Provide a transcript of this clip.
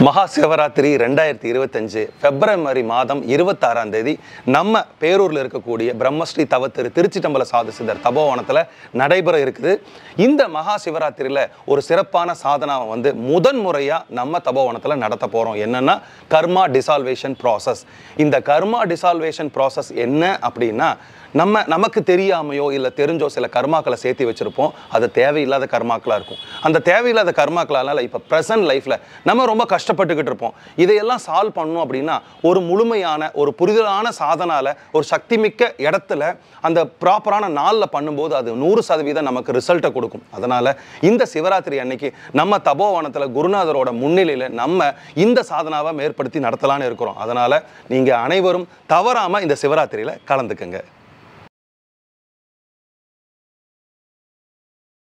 மகா சிவராத்திரி 2025 பிப்ரவரி மாதம் 26ஆம் தேதி நம்ம பேரூரில் இருக்கக்கூடிய பிரம்மஸ்ரீ தவத்திரு திருச்சிட்டம்பல சாதுசித்தர் தபோவனத்தில் நடைபெற இருக்குது. இந்த மகா சிவராத்திரியில் ஒரு சிறப்பான சாதனாவை முதன் முறையாக நம்ம தபோவனத்தில் நடத்த போகிறோம். என்னன்னா கர்மா டிசால்வேஷன் ப்ராசஸ். இந்த கர்மா டிசால்வேஷன் ப்ராசஸ் என்ன அப்படின்னா, நமக்கு தெரியாமையோ இல்லை தெரிஞ்சோ சில கர்மாக்களை சேர்த்து வச்சுருப்போம். அது தேவையில்லாத கர்மாக்களாக இருக்கும். அந்த தேவையில்லாத கர்மாக்களால் இப்போ ப்ரெசன்ட் லைஃப்பில் நம்ம ரொம்ப கஷ்டப்பட்டுக்கிட்டு இருப்போம். இதையெல்லாம் சால்வ் பண்ணணும் அப்படின்னா ஒரு முழுமையான ஒரு புரிதலான சாதனால ஒரு சக்தி மிக்க இடத்துல அந்த ப்ராப்பரான நாளில் பண்ணும்போது அது 100% நமக்கு ரிசல்ட்டை கொடுக்கும். அதனால் இந்த சிவராத்திரி அன்னைக்கு நம்ம தபோவனத்தில் குருநாதரோட முன்னிலையில் நம்ம இந்த சாதனாவை மேற்படுத்தி நடத்தலான்னு இருக்கிறோம். அதனால் நீங்கள் அனைவரும் தவறாமல் இந்த சிவராத்திரியில் கலந்துக்குங்க.